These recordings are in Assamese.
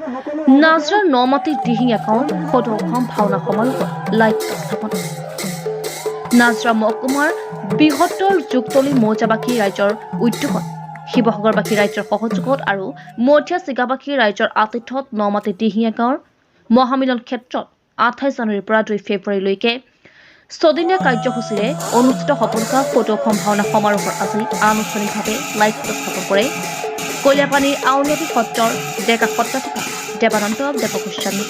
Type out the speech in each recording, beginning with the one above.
নাজৰাৰ নমাটি দিহিঙীয়া গাঁৱৰ সদৌ অসম ভাওনা সমাৰোহত লাইট স্থাপন। নাজৰা মহকুমাৰ বৃহত্তৰ যুগতলী মৌজাবাসী ৰাইজৰ উদ্যোগত, শিৱসাগৰবাসী ৰাইজৰ সহযোগত আৰু মধ্যা চিগাবাসী ৰাইজৰ আতিথ্যত নমাটি দিহিঙীয়া গাঁৱৰ মহামিলন ক্ষেত্ৰত 28 জানুৱাৰীৰ পৰা 2 ফেব্ৰুৱাৰীলৈকে ছদিনীয়া কাৰ্যসূচীৰে অনুষ্ঠিত হ'বলগা সদৌ অসম ভাওনা সমাৰোহৰ আজি আনুষ্ঠানিকভাৱে লাইট স্থাপন কৰে কইলাপানীৰ আউলদী সত্ৰৰ ডেকা সত্ৰাধিকাৰ দেৱানন্দ দেৱগোস্বামী।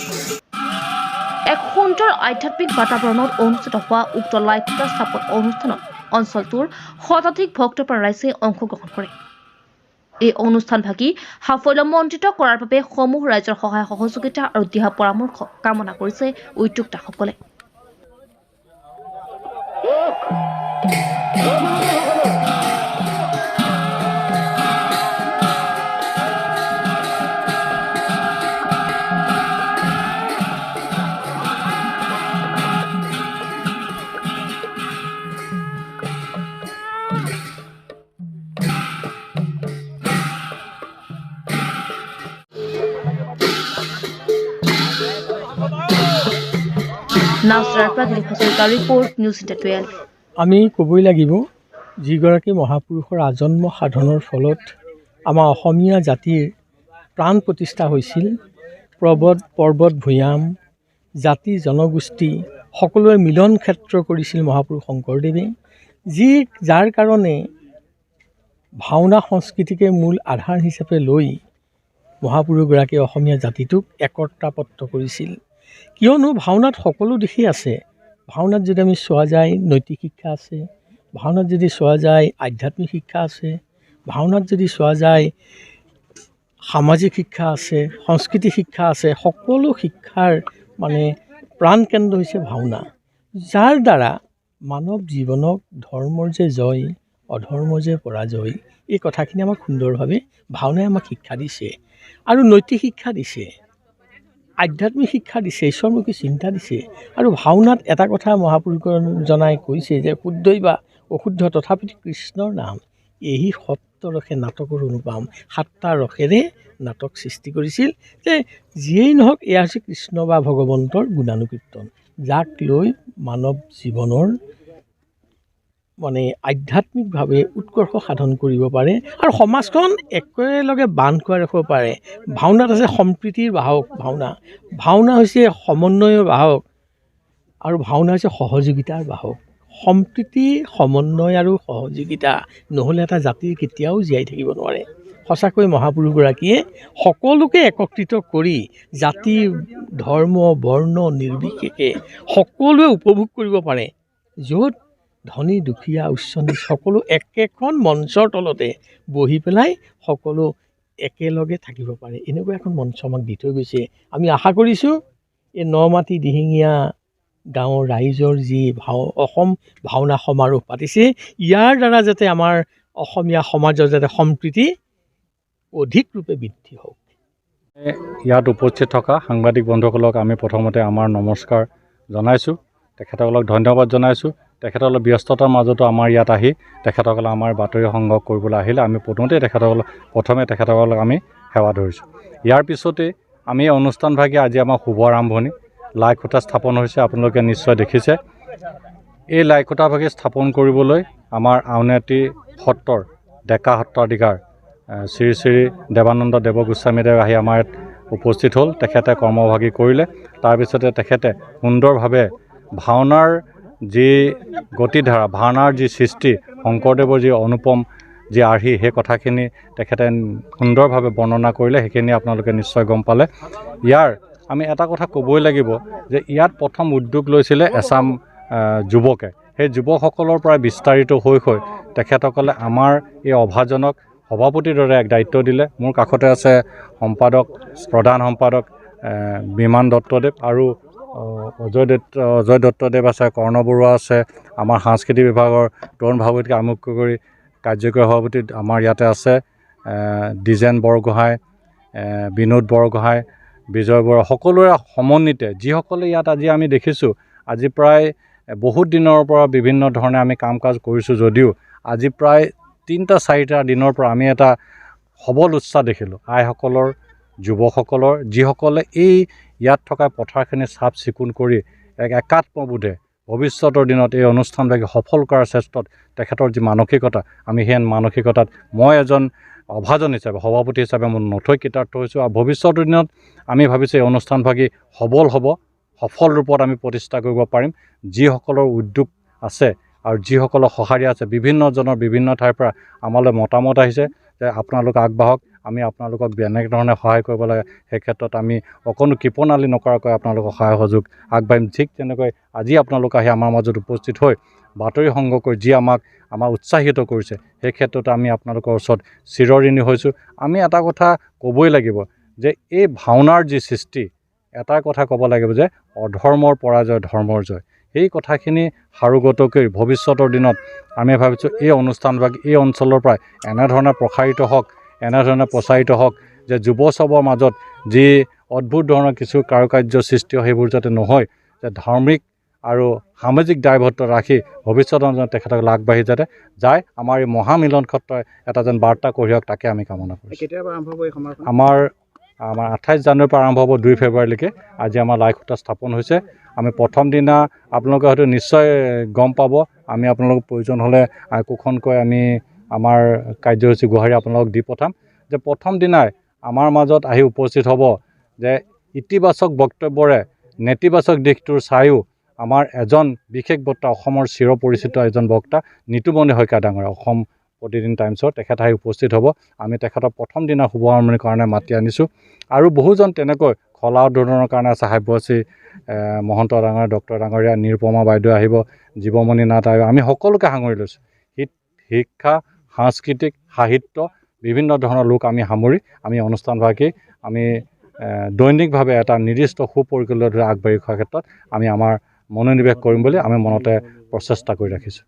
এক সুন্দৰ আধ্যাত্মিক বাতাবৰণত অনুষ্ঠিত হোৱা উক্ত লাইট স্থাপন অনুষ্ঠানত অঞ্চলটোৰ শতাধিক ভক্তপ্ৰাণ ৰাইজে অংশগ্ৰহণ কৰে। এই অনুষ্ঠানভাগী সাফল্যমণ্ডিত কৰাৰ বাবে সমূহ ৰাইজৰ সহায় সহযোগিতা আৰু দিহা পৰামৰ্শ কামনা কৰিছে উদ্যোক্তাসকলে। নাজৰাৰ পৰা দিলীপ হাজৰিকাৰ ৰিপৰ্ট, নিউজ ইণ্ডিয়া 12। আমি ক'বই লাগিব, যিগৰাকী মহাপুৰুষৰ আজন্ম সাধনৰ ফলত আমাৰ অসমীয়া জাতিৰ প্ৰাণ প্ৰতিষ্ঠা হৈছিল। পৰ্বত ভৈয়াম জাতি জনগোষ্ঠী সকলোৰে মিলন ক্ষেত্ৰ কৰিছিল মহাপুৰুষ শংকৰদেৱে, যাৰ কাৰণে ভাওনা সংস্কৃতিকে মূল আধাৰ হিচাপে লৈ মহাপুৰুষগৰাকীয়ে অসমীয়া জাতিটোক একতাবদ্ধ কৰিছিল। কিয়নো ভাওনাত সকলো দিশেই আছে। ভাওনাত যদি আমি চোৱা যায় নৈতিক শিক্ষা আছে, ভাওনাত যদি চোৱা যায় আধ্যাত্মিক শিক্ষা আছে, ভাওনাত যদি চোৱা যায় সামাজিক শিক্ষা আছে, সংস্কৃতি শিক্ষা আছে। সকলো শিক্ষাৰ প্ৰাণকেন্দ্ৰ হৈছে ভাওনা, যাৰ দ্বাৰা মানৱ জীৱনক ধৰ্মৰ যে জয় অধৰ্মৰ যে পৰাজয়, এই কথাখিনি আমাক সুন্দৰভাৱে ভাওনাই আমাক শিক্ষা দিছে আৰু নৈতিক শিক্ষা দিছে, আধ্যাত্মিক শিক্ষা দিছে, ঈশ্বৰমুখী চিন্তা দিছে। আৰু ভাওনাত এটা কথা মহাপুৰুষজনাই কৈছে যে শুদ্ধই বা অশুদ্ধ তথাপিতো কৃষ্ণৰ নাম, এই সপ্তৰসে নাটকৰ অনুপাম। 7টা ৰসেৰে নাটক সৃষ্টি কৰিছিল। যে যিয়েই নহওক এয়া হৈছে কৃষ্ণ বা ভগৱন্তৰ গুণানুকীৰ্তন, যাক লৈ মানৱ জীৱনৰ আধ্যাত্মিকভাৱে উৎকৰ্ষ সাধন কৰিব পাৰে আৰু সমাজখন একেলগে বান্ধ খুৱাই ৰাখিব পাৰে। ভাওনাত আছে সম্প্ৰীতিৰ বাহক। ভাওনা হৈছে সমন্বয়ৰ বাহক আৰু ভাওনা হৈছে সহযোগিতাৰ বাহক। সম্প্ৰীতি, সমন্বয় আৰু সহযোগিতা নহ'লে এটা জাতিৰ কেতিয়াও জীয়াই থাকিব নোৱাৰে। সঁচাকৈ মহাপুৰুষগৰাকীয়ে সকলোকে একত্ৰিত কৰি জাতি ধৰ্ম বৰ্ণ নিৰ্বিশেষে সকলোৱে উপভোগ কৰিব পাৰে, য'ত ধনী দুখীয়া উচ্চ নীচ সকলো একেখন মঞ্চৰ তলতে বহি পেলাই সকলো একেলগে থাকিব পাৰে। এনেকুৱা এখন মঞ্চ আমাক দি থৈ গৈছে। আমি আশা কৰিছোঁ এই নমাটি দিহিঙীয়া গাঁৱৰ ৰাইজৰ যি অসম ভাওনা সমাৰোহ পাতিছে, ইয়াৰ দ্বাৰা যাতে আমাৰ অসমীয়া সমাজৰ যাতে সম্প্ৰীতি অধিক ৰূপে বৃদ্ধি হওক। ইয়াত উপস্থিত থকা সাংবাদিক বন্ধুসকলক আমি প্ৰথমতে আমাৰ নমস্কাৰ জনাইছোঁ, তেখেতসকলক ধন্যবাদ জনাইছোঁ। তেখেতসকলৰ ব্যস্ততাৰ মাজতো আমাৰ ইয়াত আহি তেখেতসকলে আমাৰ বাতৰি সংগ্ৰহ কৰিবলৈ আহিলে। আমি প্ৰথমে তেখেতসকলক আমি সেৱা ধৰিছোঁ। ইয়াৰ পিছতে আমি অনুষ্ঠানভাগী আজি আমাৰ শুভ আৰম্ভণি লাই খুঁটা স্থাপন হৈছে। আপোনালোকে নিশ্চয় দেখিছে। এই লাই খুঁটাভাগী স্থাপন কৰিবলৈ আমাৰ আউনীআটী সত্ৰৰ ডেকা সত্ৰাধিকাৰ শ্ৰী শ্ৰী দেৱানন্দ দেৱগোস্বামীদেৱ আহি আমাৰ ইয়াত উপস্থিত হ'ল। তেখেতে কৰ্মভাগী কৰিলে। তাৰপিছতে তেখেতে সুন্দৰভাৱে ভাওনাৰ যি গতিধাৰা, ভাওনাৰ যি সৃষ্টি, শংকৰদেৱৰ যি অনুপম যি আৰ্হি, সেই কথাখিনি তেখেতে সুন্দৰভাৱে বৰ্ণনা কৰিলে। সেইখিনি আপোনালোকে নিশ্চয় গম পালে। ইয়াৰ আমি এটা কথা ক'বই লাগিব যে ইয়াত প্ৰথম উদ্যোগ লৈছিলে এচাম যুৱকে। সেই যুৱকসকলৰ পৰা বিস্তাৰিত হৈ তেখেতসকলে আমাৰ এই অভাজনক সভাপতিৰ দৰে এক দায়িত্ব দিলে। মোৰ কাষতে আছে প্ৰধান সম্পাদক বিমান দত্তদেৱ আৰু অজয় দত্তদেৱ আছে, কৰ্ণ বৰুৱা আছে, আমাৰ সাংস্কৃতিক বিভাগৰ তৰুণ ভাগৱতীকে আৰম্ভ কৰি কাৰ্যকৰী সভাপতি আমাৰ ইয়াতে আছে দ্বিজেন বৰগোহাঁই, বিনোদ বৰগোহাঁই, বিজয় বৰা, সকলোৰে সমন্বিতে যিসকলে ইয়াত আজি আমি দেখিছোঁ, আজি প্ৰায় বহুত দিনৰ পৰা বিভিন্ন ধৰণে আমি কাম কাজ কৰিছোঁ যদিও আজি প্ৰায় 3-4 দিনৰ পৰা আমি এটা সবল উৎসাহ দেখিলোঁ। আইসকলৰ যুৱকসকলৰ, যিসকলে এই ইয়াত থকা পথাৰখিনি চাফ চিকুণ কৰি এক একাত্মবোধে ভৱিষ্যতৰ দিনত এই অনুষ্ঠানভাগি সফল কৰাৰ ক্ষেত্ৰত তেখেতৰ যি মানসিকতা, আমি সেই মানসিকতাত মই এজন অভাজন হিচাপে, সভাপতি হিচাপে মই নথৈ কৃতাৰ্থ হৈছোঁ। আৰু ভৱিষ্যতৰ দিনত আমি ভাবিছোঁ এই অনুষ্ঠানভাগি সবল হ'ব, সফল ৰূপত আমি প্ৰতিষ্ঠা কৰিব পাৰিম। যিসকলৰ উদ্যোগ আছে আৰু যিসকলৰ সঁহাৰি আছে, বিভিন্নজনৰ বিভিন্ন ঠাইৰ পৰা আমালৈ মতামত আহিছে যে আপোনালোক আগবাঢ়ক, আমি আপোনালোকক এনেধৰণে সহায় কৰিব লাগে। সেই ক্ষেত্ৰত আমি অকণো কৃপণালি নকৰাকৈ আপোনালোকক সহায় সহযোগ আগবাঢ়িম। ঠিক তেনেকৈ আজি আপোনালোক আহি আমাৰ মাজত উপস্থিত হৈ বাতৰি সংগ্ৰহ কৰি যি আমাক উৎসাহিত কৰিছে, সেই ক্ষেত্ৰত আমি আপোনালোকৰ ওচৰত চিৰঋণী হৈছোঁ। আমি এটা কথা ক'বই লাগিব যে এই ভাওনাৰ যি সৃষ্টি, এটা কথা ক'ব লাগিব যে অধৰ্মৰ পৰাজয় ধৰ্মৰ জয়। সেই কথাখিনি সাৰোগত কৰি ভৱিষ্যতৰ দিনত আমি ভাবিছোঁ এই অনুষ্ঠানভাগ এই অঞ্চলৰ পৰাই এনেধৰণে প্ৰসাৰিত হওক, এনেধৰণে প্ৰচাৰিত হওক যে যুৱ চামৰ মাজত যি অদ্ভুত ধৰণৰ কিছু কাৰুকাৰ্য সৃষ্টি হয়, সেইবোৰ যাতে নহয়, যে ধাৰ্মিক আৰু সামাজিক দায়বদ্ধ ৰাখি ভৱিষ্যতৰ তেখেতসকলে আগবাঢ়ি যাতে যায়, আমাৰ এই মহামিলন ক্ষেত্ৰই এটা যেন বাৰ্তা কঢ়িয়াওক, তাকে আমি কামনা কৰিছোঁ। কেতিয়াবা আৰম্ভ হ'ব এই সমাৰোহ? আমাৰ 28 জানুৱাৰীৰ পৰা আৰম্ভ হ'ব 2 ফেব্ৰুৱাৰীলৈকে। আজি আমাৰ লাই খুঁটা স্থাপন হৈছে। আমি প্ৰথম দিনা আপোনালোকে হয়তো নিশ্চয় গম পাব, আমি আপোনালোকক প্ৰয়োজন হ'লে একোখনকৈ আমি আমাৰ কাৰ্যসূচী গুহাৰি আপোনালোকক দি পঠাম, যে প্ৰথম দিনাই আমাৰ মাজত আহি উপস্থিত হ'ব যে ইতিবাচক বক্তব্যৰে নেতিবাচক দিশটোৰ চায়ো আমাৰ এজন বিশেষ বক্তা, অসমৰ চিৰপৰিচিত এজন বক্তা নিতুমণি শইকীয়া ডাঙৰীয়া, অসম প্ৰতিদিন টাইমছৰ তেখেত আহি উপস্থিত হ'ব। আমি তেখেতক প্ৰথম দিনা শুভ আৰম্ভণিৰ কাৰণে মাতি আনিছোঁ। আৰু বহুজন তেনেকৈ খলা উদ্বোধনৰ কাৰণে আছে, সাব্যশ্ৰী মহন্ত ডাঙৰীয়া, ডক্টৰ ডাঙৰীয়া, নিৰুপমা বাইদেউ আহিব, জীৱমণি নাথ আহিব। আমি সকলোকে সাঙুৰি লৈছোঁ। শিক্ষা, সাংস্কৃতিক, সাহিত্য, বিভিন্ন ধৰণৰ লোক আমি সামৰি আমি অনুষ্ঠানভাগি আমি দৈনিকভাৱে এটা নিৰ্দিষ্ট সুপৰিকল্পিত আগবাঢ়ি খোৱাৰ ক্ষেত্ৰত আমি আমাৰ মনোনিৱেশ কৰিম বুলি আমি মনতে প্ৰচেষ্টা কৰি ৰাখিছোঁ।